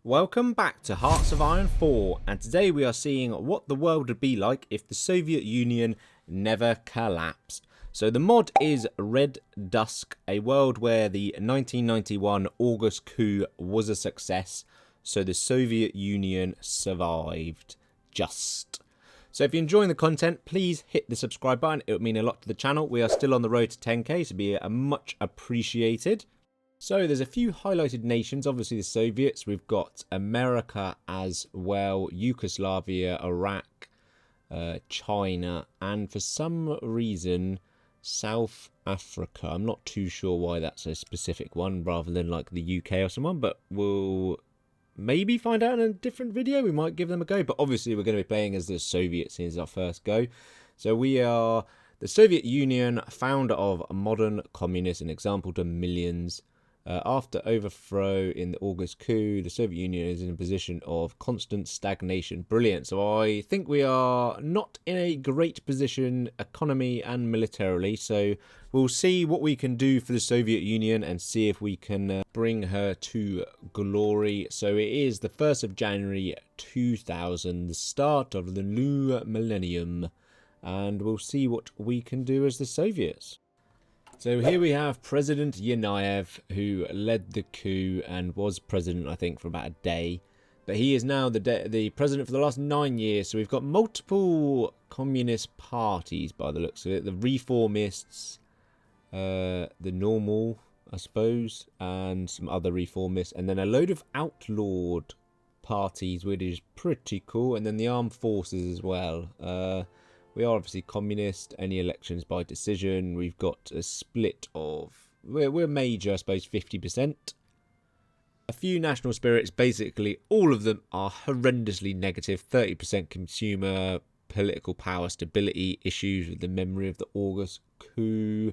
Welcome back to Hearts of Iron 4, and today we are seeing what the world would be like if the Soviet Union never collapsed. So the mod is Red Dusk, a world where the 1991 August Coup was a success, so the Soviet Union survived. Just. So if you're enjoying the content, please hit the subscribe button, it would mean a lot to the channel. We are still on the road to 10k, so be much appreciated. So there's a few highlighted nations, obviously the Soviets, we've got America as well, Yugoslavia, Iraq, China, and for some reason South Africa. I'm not too sure why that's a specific one rather than like the UK or someone, but we'll maybe find out in a different video. We might give them a go, but obviously we're going to be playing as the Soviets as our first go. So we are the Soviet Union, founder of modern communists, an example to millions. After overthrow in the August Coup, the Soviet Union is in a position of constant stagnation. Brilliant. So I think we are not in a great position economy and militarily. So we'll see what we can do for the Soviet Union and see if we can bring her to glory. So it is the 1st of January 2000, the start of the new millennium. And we'll see what we can do as the Soviets. So here we have President Yanayev, who led the coup and was president, I think, for about a day. But he is now the president for the last 9 years. So we've got multiple communist parties by the looks of it. The reformists, the normal, I suppose, and some other reformists. And then a load of outlawed parties, which is pretty cool. And then the armed forces as well. We are obviously communist, any elections by decision. We've got a split of, we're major, I suppose, 50%. A few national spirits, basically all of them are horrendously negative. 30% consumer, political power, stability, issues with the memory of the August Coup.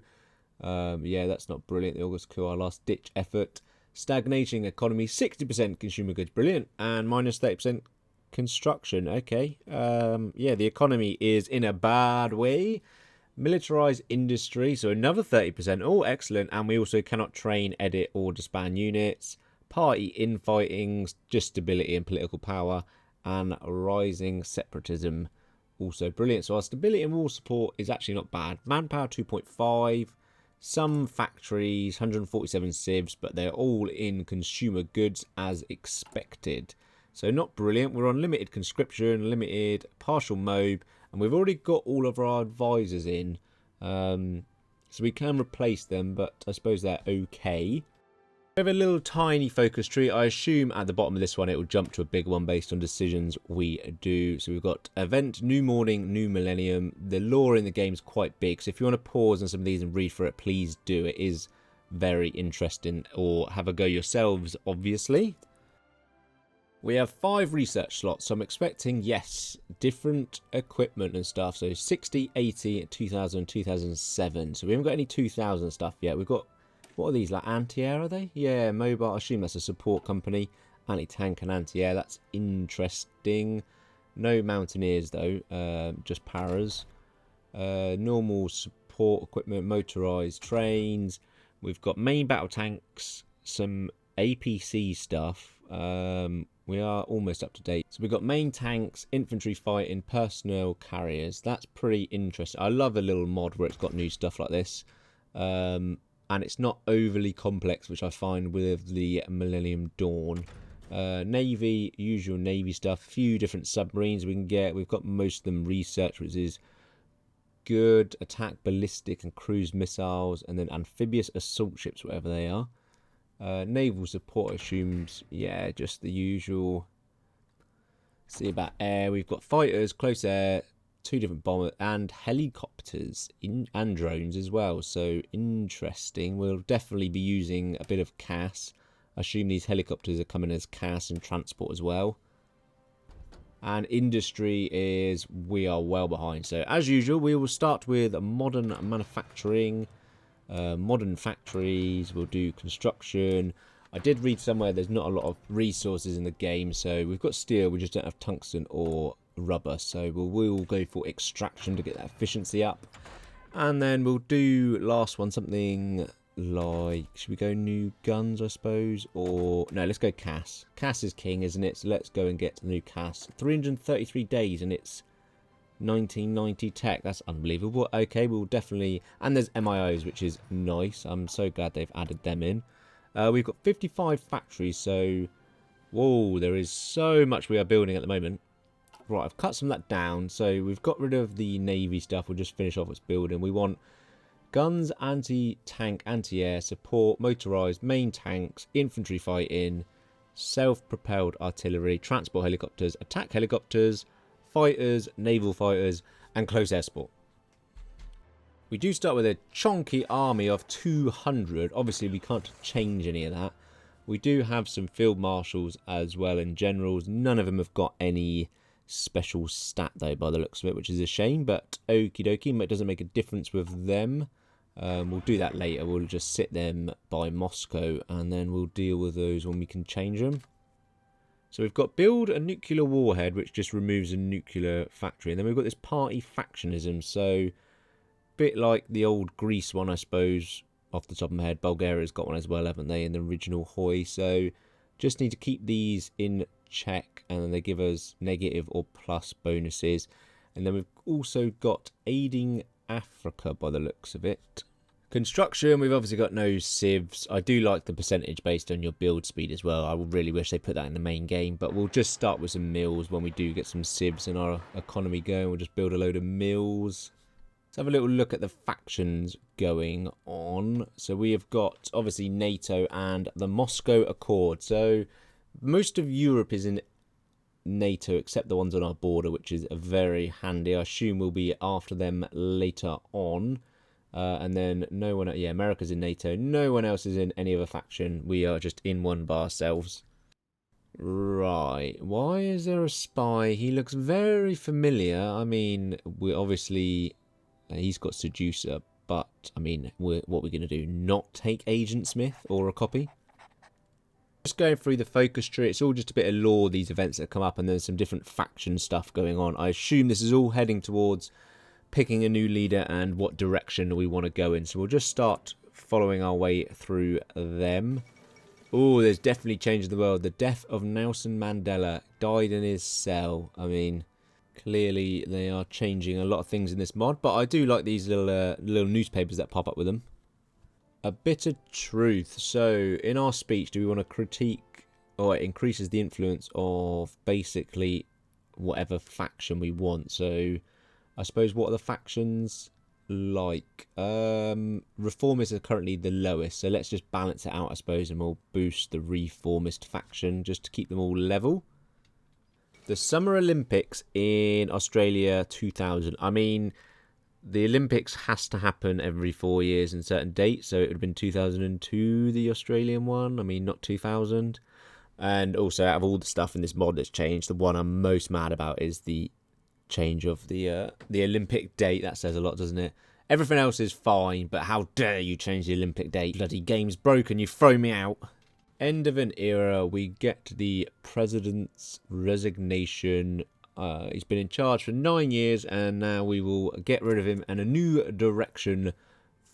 Yeah, that's not brilliant. The August Coup, our last ditch effort. Stagnating economy, 60% consumer goods, brilliant. And minus 30% construction. Okay, yeah, the economy is in a bad way. Militarized industry, so another 30%. Oh, excellent. And we also cannot train, edit, or disband units. Party infighting, just stability and political power, and rising separatism, also brilliant. So our stability and war support is actually not bad. Manpower 2.5. Some factories, 147 civs, but they're all in consumer goods as expected. So not brilliant. We're on limited conscription, limited partial mob, and we've already got all of our advisors in. So we can replace them, but I suppose they're okay. We have a little tiny focus tree. I assume at the bottom of this one it will jump to a big one based on decisions we do. So we've got event, new morning, new millennium. The lore in the game is quite big, so if you want to pause on some of these and read through it, please do. It is very interesting, or have a go yourselves, obviously. We have 5 research slots, so I'm expecting, yes, different equipment and stuff. So 60, 80, 2000, 2007. So we haven't got any 2000 stuff yet. We've got, what are these, like anti-air, are they? Yeah, mobile, I assume that's a support company. Anti-tank and anti-air, that's interesting. No mountaineers though, just paras. Normal support equipment, motorized trains. We've got main battle tanks, some APC stuff. We are almost up to date. So we've got main tanks, infantry fighting, personnel carriers. That's pretty interesting. I love a little mod where it's got new stuff like this. And it's not overly complex, which I find with the Millennium Dawn. Navy, usual Navy stuff. A few different submarines we can get. We've got most of them research, which is good. Attack, ballistic, and cruise missiles. And then amphibious assault ships, whatever they are. Naval support assumes, yeah, just the usual. See about air. We've got fighters, close air, 2 different bombers, and helicopters and drones as well. So interesting. We'll definitely be using a bit of CAS. I assume these helicopters are coming as CAS and transport as well. And industry is, we are well behind. So as usual, we will start with modern manufacturing. Modern factories, we'll do construction. I did read somewhere there's not a lot of resources in the game, so we've got steel, we just don't have tungsten or rubber, so we'll go for extraction to get that efficiency up. And then we'll do last one, something like, should we go new guns, I suppose? Or, no, let's go Cass. Cass is king, isn't it? So let's go and get the new Cass. 333 days and it's 1990 tech. That's unbelievable. Okay, we'll definitely... And there's MIOs, which is nice. I'm so glad they've added them in. We've got 55 factories, so... Whoa, there is so much we are building at the moment. Right, I've cut some of that down. So we've got rid of the Navy stuff. We'll just finish off what's building. We want guns, anti-tank, anti-air, support, motorised, main tanks, infantry fighting, self-propelled artillery, transport helicopters, attack helicopters, fighters, naval fighters, and close air support. We do start with a chunky army of 200. Obviously, we can't change any of that. We do have some field marshals as well and generals. None of them have got any special stat though by the looks of it, which is a shame, but okie dokie. It doesn't make a difference with them. We'll do that later. We'll just sit them by Moscow and then we'll deal with those when we can change them. So we've got build a nuclear warhead, which just removes a nuclear factory. And then we've got this party factionism. So bit like the old Greece one, I suppose. Off the top of my head, Bulgaria's got one as well, haven't they, in the original Hoi? So just need to keep these in check, and then they give us negative or plus bonuses. And then we've also got aiding Africa by the looks of it. Construction, we've obviously got no civs. I do like the percentage based on your build speed as well. I really wish they put that in the main game, but we'll just start with some mills when we do get some civs in our economy going. We'll just build a load of mills. Let's have a little look at the factions going on. So we have got, obviously, NATO and the Moscow Accord. So most of Europe is in NATO except the ones on our border, which is very handy. I assume we'll be after them later on. And then no one... Yeah, America's in NATO. No one else is in any other faction. We are just in one by ourselves. Right. Why is there a spy? He looks very familiar. I mean, we obviously... he's got Seducer, but, I mean, what we're going to do? Not take Agent Smith or a copy? Just going through the focus tree, it's all just a bit of lore, these events that come up, and there's some different faction stuff going on. I assume this is all heading towards picking a new leader and what direction we want to go in. So we'll just start following our way through them. Oh, there's definitely change in the world. The death of Nelson Mandela, died in his cell. I mean... clearly, they are changing a lot of things in this mod, but I do like these little newspapers that pop up with them. A bit of truth. So, in our speech, do we want to critique, or it increases the influence of basically whatever faction we want? So, I suppose what are the factions like? Reformists are currently the lowest, so let's just balance it out, I suppose, and we'll boost the Reformist faction just to keep them all level. The Summer Olympics in Australia 2000. I mean, the Olympics has to happen every 4 years in certain dates. So it would have been 2002, the Australian one. I mean, not 2000. And also, out of all the stuff in this mod that's changed, the one I'm most mad about is the change of the Olympic date. That says a lot, doesn't it? Everything else is fine, but how dare you change the Olympic date? Bloody game's broken, you throw me out. End of an era, we get the president's resignation. He's been in charge for 9 years, and now we will get rid of him and a new direction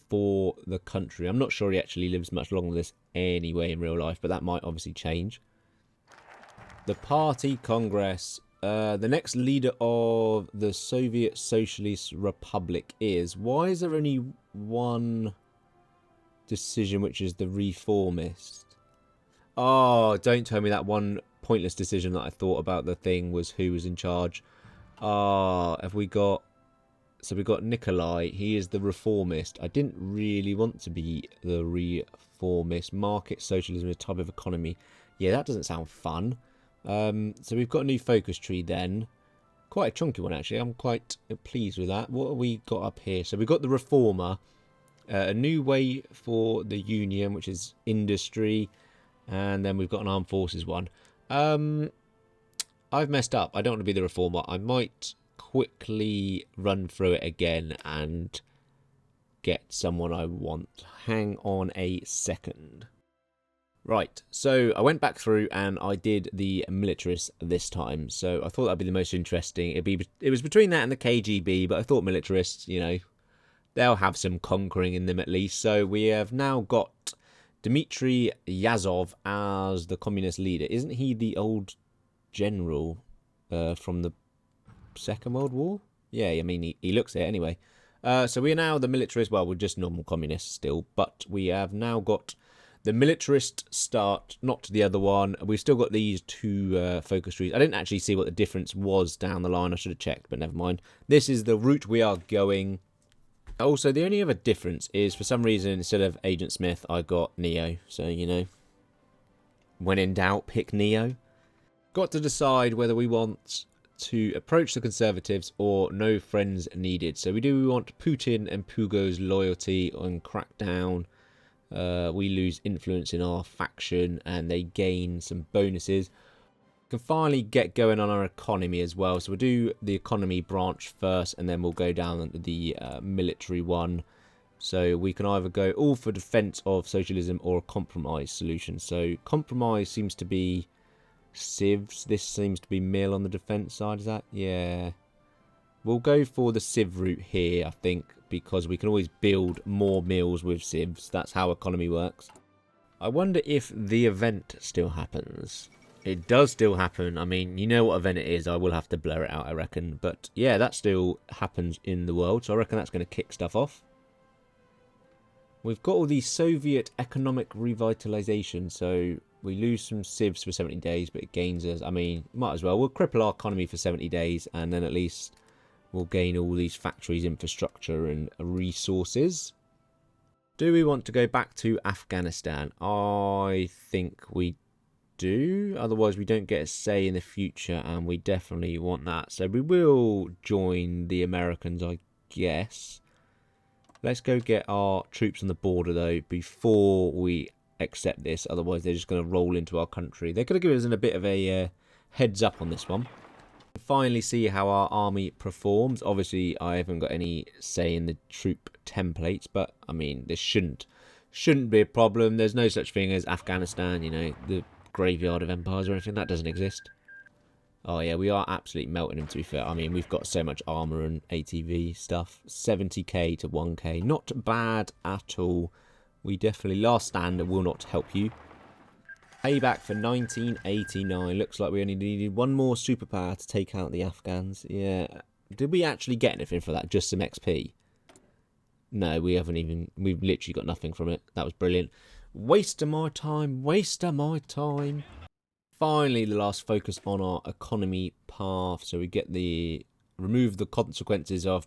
for the country. I'm not sure he actually lives much longer than this anyway in real life, but that might obviously change. The Party Congress. The next leader of the Soviet Socialist Republic is... Why is there only one decision, which is the Reformist? Oh, don't tell me that one pointless decision that I thought about the thing was who was in charge. Have we got... So we've got Nikolai. He is the Reformist. I didn't really want to be the Reformist. Market socialism is a type of economy. Yeah, that doesn't sound fun. So we've got a new focus tree then. Quite a chunky one, actually. I'm quite pleased with that. What have we got up here? So we've got the Reformer. A new way for the Union, which is industry. And then we've got an armed forces one. I've messed up. I don't want to be the Reformer. I might quickly run through it again and get someone I want. Hang on a second. Right, so I went back through and I did the militarists this time. So I thought that'd be the most interesting. It was between that and the KGB, but I thought militarists, you know, they'll have some conquering in them at least. So we have now got Dmitry Yazov as the communist leader. Isn't he the old general from the Second World War? Yeah, I mean, he looks it anyway. So we are now the militarist. Well, we're just normal communists still, but we have now got the militarist start, not the other one. We've still got these two focus trees. I didn't actually see what the difference was down the line. I should have checked, but never mind. This is the route we are going. Also, the only other difference is, for some reason, instead of Agent Smith, I got Neo. So, you know, when in doubt, pick Neo. Got to decide whether we want to approach the Conservatives or no friends needed. So we want Putin and Pugo's loyalty and crack down. We lose influence in our faction and they gain some bonuses. We can finally get going on our economy as well. So we'll do the economy branch first and then we'll go down the military one. So we can either go all for defense of socialism or a compromise solution. So compromise seems to be civs. This seems to be mill on the defense side. Is that? Yeah. We'll go for the civ route here, I think, because we can always build more mills with civs. That's how economy works. I wonder if the event still happens. It does still happen. I mean, you know what event it is. I will have to blur it out, I reckon. But yeah, that still happens in the world. So I reckon that's going to kick stuff off. We've got all the Soviet economic revitalization. So we lose some civs for 70 days, but it gains us. I mean, might as well. We'll cripple our economy for 70 days, and then at least we'll gain all these factories, infrastructure, and resources. Do we want to go back to Afghanistan? I think we do. Otherwise, we don't get a say in the future, and we definitely want that. So we will join the Americans, I guess. Let's go get our troops on the border, though, before we accept this. Otherwise, they're just going to roll into our country. They're going to give us a bit of a heads up on this one. Finally see how our army performs. Obviously, I haven't got any say in the troop templates, but I mean, this shouldn't be a problem. There's no such thing as Afghanistan, you know, the graveyard of empires or anything. That doesn't exist. Oh yeah, we are absolutely melting them, to be fair. I mean, we've got so much armor and ATV stuff. 70k to 1k. Not bad at all. We definitely, last stand will not help you. Payback for 1989. Looks like we only needed one more superpower to take out the Afghans. Yeah. Did we actually get anything for that? Just some XP? No, we haven't even... We've literally got nothing from it. That was brilliant. Waste of my time. Waste of my time. Finally, the last focus on our economy path. So we get the... Remove the consequences of...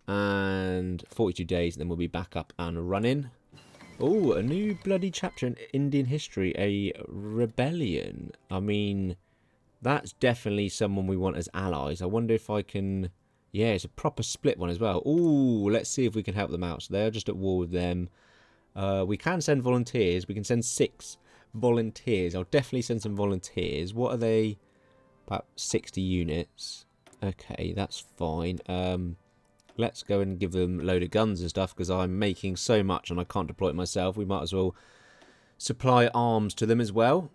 And 42 days, and then we'll be back up and running. Oh, a new bloody chapter in Indian history, a rebellion. I mean, that's definitely someone we want as allies. I wonder if I can... Yeah, it's a proper split one as well. Oh, let's see if we can help them out. So they're just at war with them. We can send volunteers. We can send 6 volunteers. I'll definitely send some volunteers. What are they? About 60 units. Okay, that's fine. Let's go and give them a load of guns and stuff because I'm making so much and I can't deploy it myself. We might as well supply arms to them as well.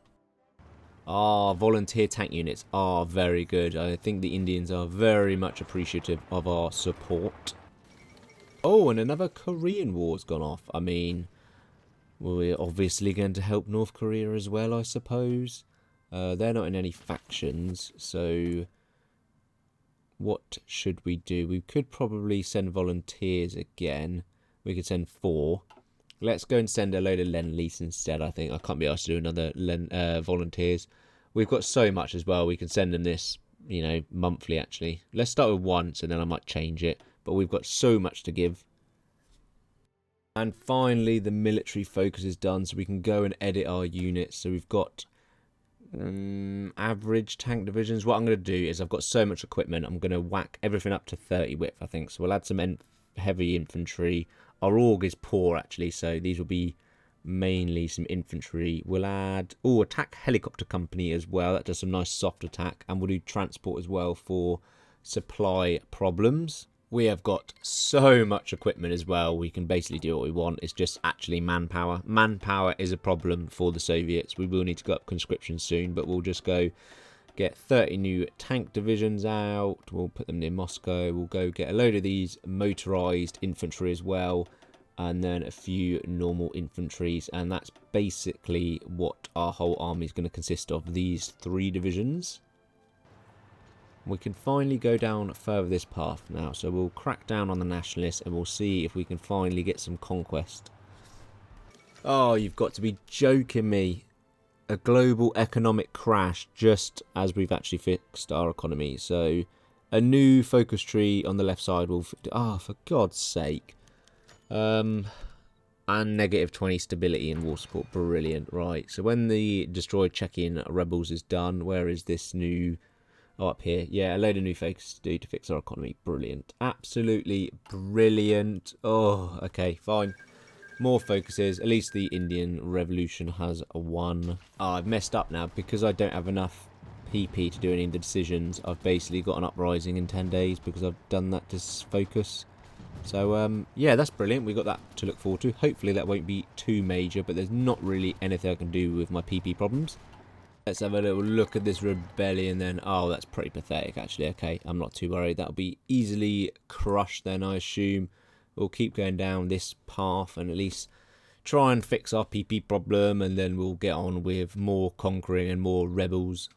Our volunteer tank units are very good. I think the Indians are very much appreciative of our support. Oh, and another Korean war's gone off. I mean, we're obviously going to help North Korea as well, I suppose. They're not in any factions, so... What should we do? We could probably send volunteers again. We could send 4. Let's go and send a load of Lend-Lease instead, I think. I can't be asked to do another volunteers. We've got so much as well. We can send them this, you know, monthly, actually. Let's start with once, and then I might change it. But we've got so much to give. And finally, the military focus is done, so we can go and edit our units. So we've got... average tank divisions. What I'm going to do is I've got so much equipment, I'm going to whack everything up to 30 width, I think. So we'll add some heavy infantry. Our org is poor, actually, so these will be mainly some infantry. We'll add, attack helicopter company as well. That does some nice soft attack. And we'll do transport as well for supply problems. We have got so much equipment as well. We can basically do what we want. It's just actually manpower. Manpower is a problem for the Soviets. We will need to go up conscription soon, but we'll just go Get 30 new tank divisions out. We'll put them near Moscow. We'll go get a load of these motorized infantry as well. And then a few normal infantries. And that's basically what our whole army is going to consist of. These 3 divisions. We can finally go down further this path now. So we'll crack down on the nationalists. And we'll see if we can finally get some conquest. Oh, you've got to be joking me. A global economic crash just as we've actually fixed our economy. So a new focus tree on the left side will... Ah, for God's sake. And negative 20 stability and war support. Brilliant. Right. So when the destroyed Chechen rebels is done, where is this new... Oh, up here. Yeah, a load of new focus to do to fix our economy. Brilliant. Absolutely brilliant. Oh, okay, fine. More focuses. At least the Indian Revolution has won. Oh, I've messed up now because I don't have enough PP to do any of the decisions. I've basically got an uprising in 10 days because I've done that focus. So, yeah, that's brilliant. We've got that to look forward to. Hopefully that won't be too major, but there's not really anything I can do with my PP problems. Let's have a little look at this rebellion then. Oh, that's pretty pathetic, actually. Okay, I'm not too worried. That'll be easily crushed then, I assume. We'll keep going down this path and at least try and fix our PP problem, and then we'll get on with more conquering and more rebels.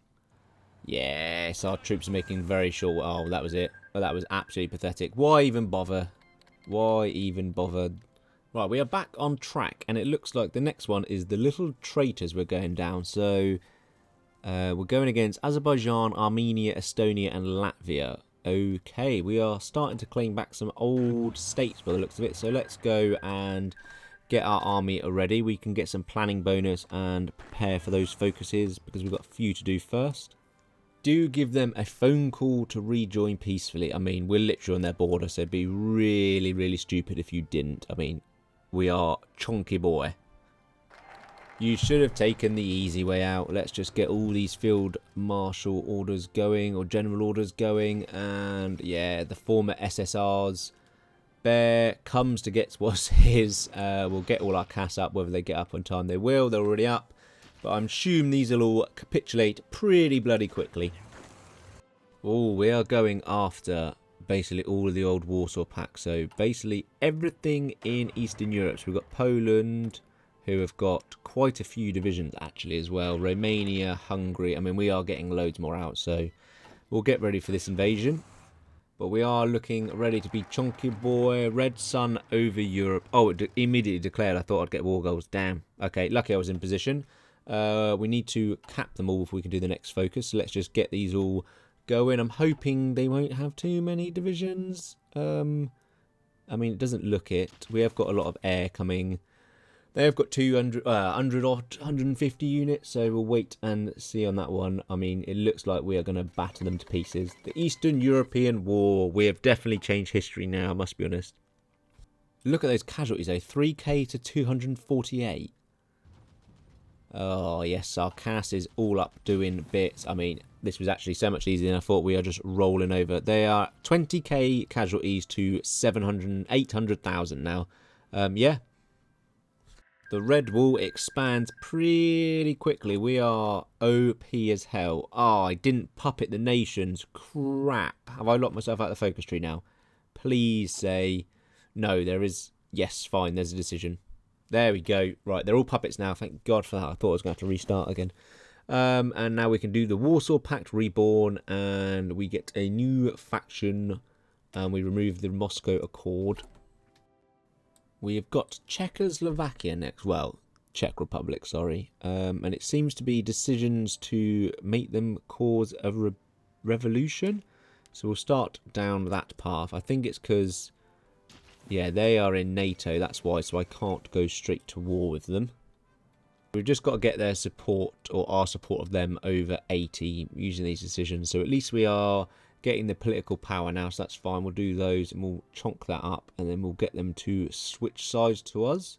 Yes, our troops are making very sure. Oh, that was it. Well, that was absolutely pathetic. Why even bother? Why even bother? Right, we are back on track, and it looks like the next one is the little traitors we're going down. So we're going against Azerbaijan, Armenia, Estonia, and Latvia. Okay, we are starting to claim back some old states by the looks of it. So let's go and get our army ready. We can get some planning bonus and prepare for those focuses because we've got a few to do first. Do give them a phone call to rejoin peacefully. I mean, we're literally on their border, so it'd be really, really stupid if you didn't. I mean, we are chonky boy. You should have taken the easy way out. Let's just get all these field marshal orders going, or general orders going. And yeah, the former SSRs. Bear comes to get what's his. We'll get all our CAS up. Whether they get up on time, they will. They're already up. But I'm assuming these will all capitulate pretty bloody quickly. Oh, we are going after basically all of the old Warsaw Pact. So basically everything in Eastern Europe. So we've got Poland, who have got quite a few divisions actually as well. Romania, Hungary. I mean, we are getting loads more out, so we'll get ready for this invasion. But we are looking ready to be chunky boy. Red Sun over Europe. Oh, it immediately declared. I thought I'd get war goals. Damn. Okay, lucky I was in position. We need to cap them all before we can do the next focus. So let's just get these all going. I'm hoping they won't have too many divisions. I mean, it doesn't look it. We have got a lot of air coming. They've got 150 units, so we'll wait and see on that one. I mean, it looks like we are going to batter them to pieces. The Eastern European War. We have definitely changed history now, I must be honest. Look at those casualties, though. 3k to 248. Oh, yes, our CAS is all up doing bits. I mean, this was actually so much easier than I thought. We are just rolling over. They are 20k casualties to 800,000 now. Yeah. The Red Wall expands pretty quickly. We are OP as hell. Oh, I didn't puppet the nations. Crap. Have I locked myself out of the focus tree now? Please say no. There is... Yes, fine. There's a decision. There we go. Right, they're all puppets now. Thank God for that. I thought I was going to have to restart again. And now we can do the Warsaw Pact Reborn. And we get a new faction. And we remove the Moscow Accord. We have got Czechoslovakia next. Well, Czech Republic, sorry. And it seems to be decisions to make them cause a revolution. So we'll start down that path. I think it's because, yeah, they are in NATO. That's why. So I can't go straight to war with them. We've just got to get their support, or our support of them, over 80 using these decisions. So at least we are getting the political power now, so that's fine. We'll do those and we'll chonk that up, and then we'll get them to switch sides to us.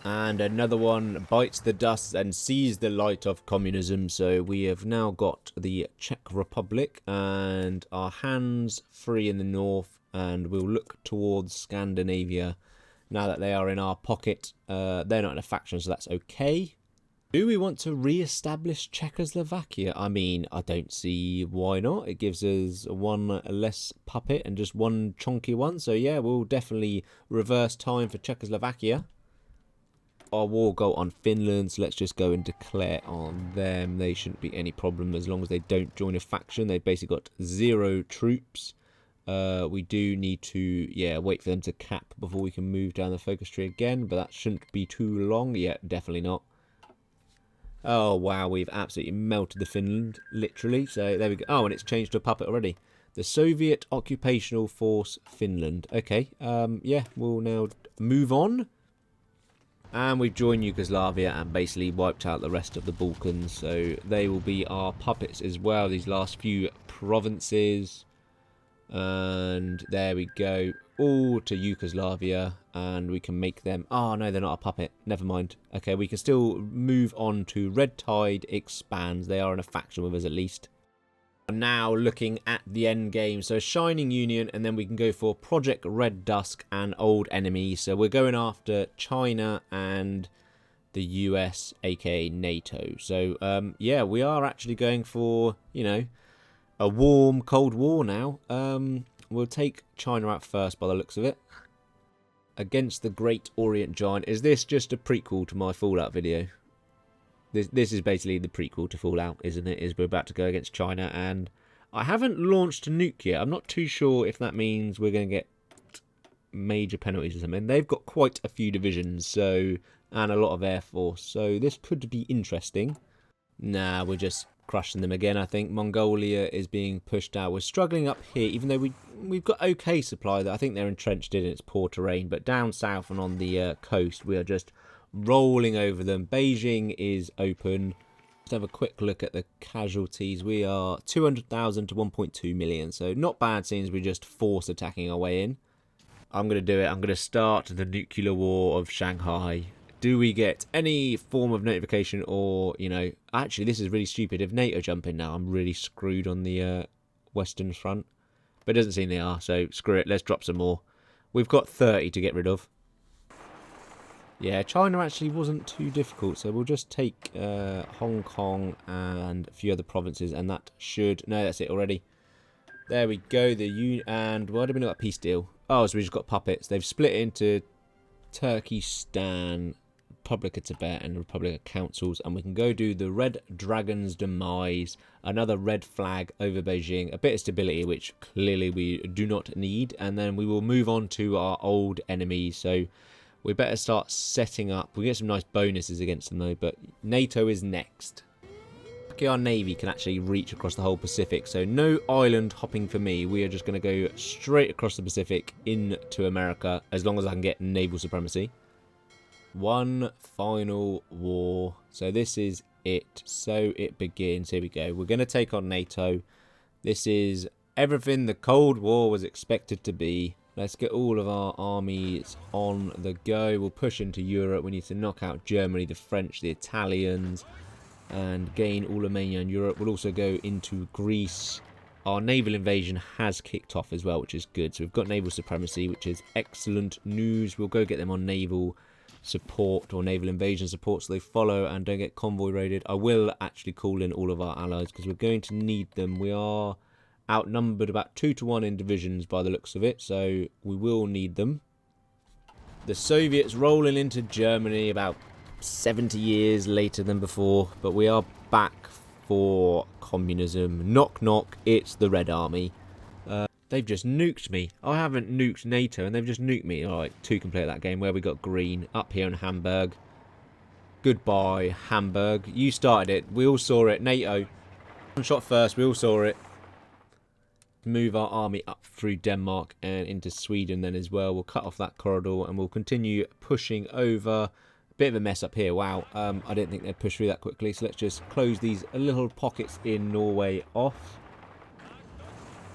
And another one bites the dust and sees the light of communism. So we have now got the Czech Republic and our hands free in the north, and we'll look towards Scandinavia now that they are in our pocket. They're not in a faction, so that's okay. Do we want to re-establish Czechoslovakia? I mean, I don't see why not. It gives us one less puppet and just one chonky one. So yeah, we'll definitely reverse time for Czechoslovakia. Our war goal on Finland, so let's just go and declare on them. They shouldn't be any problem as long as they don't join a faction. They've basically got 0 troops. We do need to, yeah, wait for them to cap before we can move down the focus tree again. But that shouldn't be too long. Yeah, definitely not. Oh, wow, we've absolutely melted the Finland, literally. So there we go. Oh, and it's changed to a puppet already. The Soviet Occupational Force Finland. Okay, yeah, we'll now move on. And we've joined Yugoslavia and basically wiped out the rest of the Balkans. So they will be our puppets as well, these last few provinces. And there we go. All to Yugoslavia. And we can make them... Oh, no, they're not a puppet. Never mind. Okay, we can still move on to Red Tide Expands. They are in a faction with us at least. Now looking at the end game. So Shining Union, and then we can go for Project Red Dusk and Old Enemy. So we're going after China and the US, aka NATO. So yeah, we are actually going for, you know, a warm Cold War now. We'll take China out first by the looks of it. Against the Great Orient Giant. Is this just a prequel to my Fallout video? This is basically the prequel to Fallout, isn't it? Is we're about to go against China, and I haven't launched a nuke yet. I'm not too sure if that means we're going to get major penalties or something. They've got quite a few divisions, so, and a lot of air force, so this could be interesting. Nah, we're just crushing them again, I think. Mongolia is being pushed out. We're struggling up here, even though we've got okay supply. That I think they're entrenched in its poor terrain, but down south and on the coast, we are just rolling over them. Beijing is open. Let's have a quick look at the casualties. We are 200,000 to 1.2 million, so not bad since we're just force attacking our way in. I'm going to do it. I'm going to start the nuclear war of Shanghai. Do we get any form of notification or, you know... Actually, this is really stupid. If NATO jump in now, I'm really screwed on the Western front. But it doesn't seem they are, so screw it. Let's drop some more. We've got 30 to get rid of. Yeah, China actually wasn't too difficult, so we'll just take Hong Kong and a few other provinces, and that should... No, that's it already. There we go. And why did we not get a peace deal? Oh, so we just got puppets. They've split into Turkestan, Republic of Tibet, and Republic of Councils, and we can go do the Red Dragon's demise. Another red flag over Beijing. A bit of stability, which clearly we do not need, and then we will move on to our old enemies. So we better start setting up. We get some nice bonuses against them though, but NATO is next. Lucky our navy can actually reach across the whole Pacific, so no island hopping for me. We are just going to go straight across the Pacific into America, as long as I can get naval supremacy. One final war. So this is it. So it begins. Here we go. We're going to take on NATO. This is everything the Cold War was expected to be. Let's get all of our armies on the go. We'll push into Europe. We need to knock out Germany, the French, the Italians, and gain all Romania and Europe. We'll also go into Greece. Our naval invasion has kicked off as well, which is good. So we've got naval supremacy, which is excellent news. We'll go get them on naval support or naval invasion support so they follow and don't get convoy raided. I will actually call in all of our allies because we're going to need them. We are outnumbered about 2 to 1 in divisions by the looks of it, so we will need them. The Soviets rolling into Germany about 70 years later than before, but we are back for communism. Knock knock, it's the Red Army. They've just nuked me. I haven't nuked NATO and they've just nuked me. Alright, 2 can play that game. Where we got green up here in Hamburg. Goodbye, Hamburg. You started it. We all saw it. NATO. One shot first. We all saw it. Move our army up through Denmark and into Sweden then as well. We'll cut off that corridor and we'll continue pushing over. Bit of a mess up here. Wow. I didn't think they'd push through that quickly. So let's just close these little pockets in Norway off.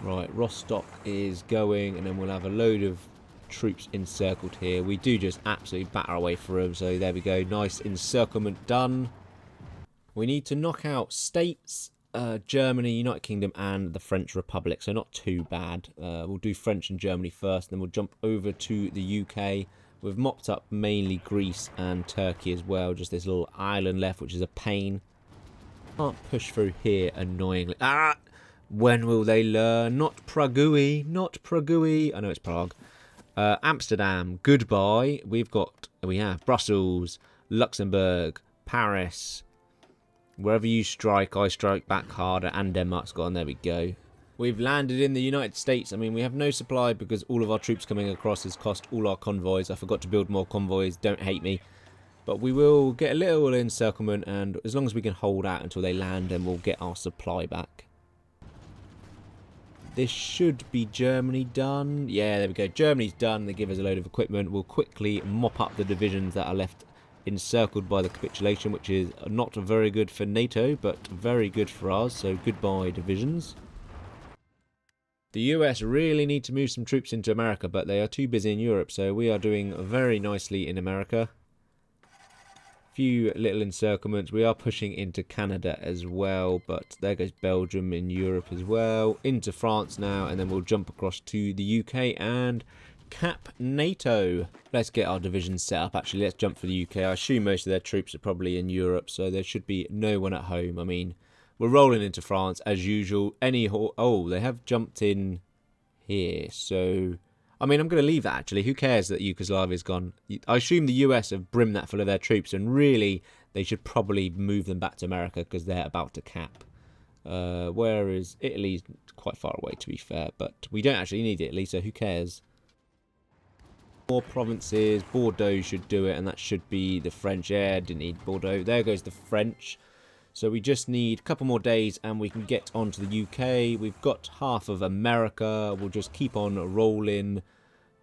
Right, Rostock is going, and then we'll have a load of troops encircled here. We do just absolutely batter our way through them, so there we go. Nice encirclement done. We need to knock out states, Germany, United Kingdom, and the French Republic, so not too bad. We'll do French and Germany first, then we'll jump over to the UK. We've mopped up mainly Greece and Turkey as well. Just this little island left, which is a pain. Can't push through here, annoyingly. Ah! When will they learn? Not Prague, not Prague. I know it's Prague. Amsterdam, goodbye. We have Brussels, Luxembourg, Paris. Wherever you strike, I strike back harder. And Denmark's gone. There we go. We've landed in the United States. I mean, we have no supply because all of our troops coming across has cost all our convoys. I forgot to build more convoys. Don't hate me. But we will get a little encirclement, and as long as we can hold out until they land, then we'll get our supply back. This should be Germany done. Yeah, there we go. Germany's done. They give us a load of equipment. We'll quickly mop up the divisions that are left encircled by the capitulation, which is not very good for NATO, but very good for us. So goodbye, divisions. The US really need to move some troops into America, but they are too busy in Europe, so we are doing very nicely in America. Few little encirclements. We are pushing into Canada as well, but there goes Belgium in Europe as well. Into France now, and then we'll jump across to the UK and cap NATO. Let's get our divisions set up. Actually, let's jump for the UK. I assume most of their troops are probably in Europe, so there should be no one at home. I mean, we're rolling into France as usual. Oh, they have jumped in here, so I mean, I'm going to leave that, actually. Who cares that Yugoslavia's gone? I assume the US have brimmed that full of their troops, and really, they should probably move them back to America because they're about to cap. Whereas Italy's quite far away, to be fair, but we don't actually need Italy, so who cares? More provinces. Bordeaux should do it, and that should be the French. Yeah, didn't need Bordeaux. There goes the French. So we just need a couple more days and we can get on to the UK. We've got half of America. We'll just keep on rolling.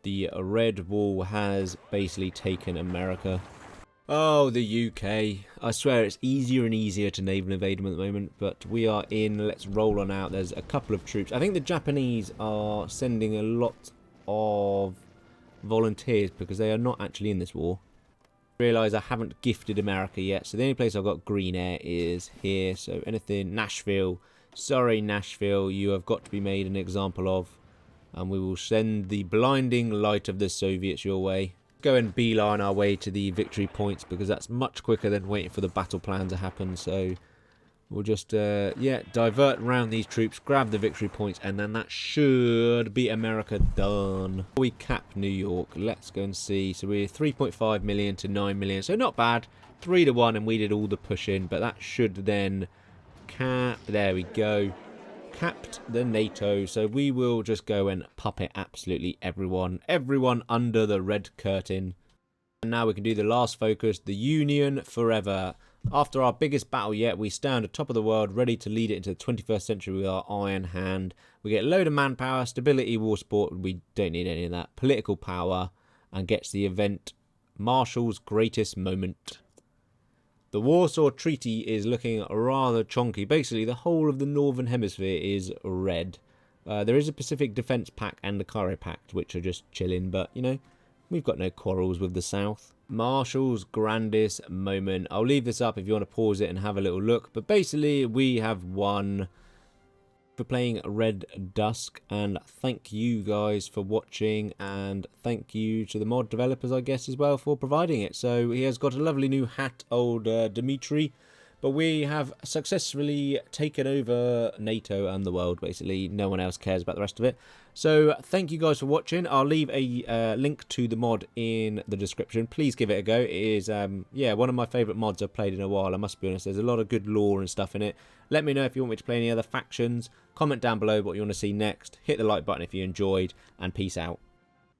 The Red Wall has basically taken America. Oh, the UK. I swear it's easier and easier to naval invade them at the moment. But we are in. Let's roll on out. There's a couple of troops. I think the Japanese are sending a lot of volunteers because they are not actually in this war. Realise I haven't gifted America yet, so the only place I've got green air is here. So anything Nashville, sorry Nashville, you have got to be made an example of, and we will send the blinding light of the Soviets your way. Go and beeline our way to the victory points because that's much quicker than waiting for the battle plan to happen. So we'll just divert around these troops, grab the victory points, and then that should be America done. We cap New York. Let's go and see. So we're 3.5 million to 9 million. So not bad. 3-1, and we did all the pushing. But that should then cap. There we go. Capped the NATO. So we will just go and puppet absolutely everyone. Everyone under the red curtain. And now we can do the last focus. The Union forever. After our biggest battle yet, we stand atop of the world, ready to lead it into the 21st century with our iron hand. We get a load of manpower, stability, war support. We don't need any of that. Political power, and gets the event Marshall's greatest moment. The Warsaw Treaty is looking rather chonky. Basically, the whole of the Northern Hemisphere is red. There is a Pacific Defence Pact and the Cairo Pact, which are just chilling, but, you know, we've got no quarrels with the South. Marshall's grandest moment. I'll leave this up if you want to pause it and have a little look. But basically, we have won for playing Red Dusk. And thank you guys for watching. And thank you to the mod developers, I guess, as well, for providing it. So he has got a lovely new hat, old Dimitri. But we have successfully taken over NATO and the world, basically. No one else cares about the rest of it. So thank you guys for watching. I'll leave a link to the mod in the description. Please give it a go. It is, one of my favourite mods I've played in a while, I must be honest. There's a lot of good lore and stuff in it. Let me know if you want me to play any other factions. Comment down below what you want to see next. Hit the like button if you enjoyed, and peace out.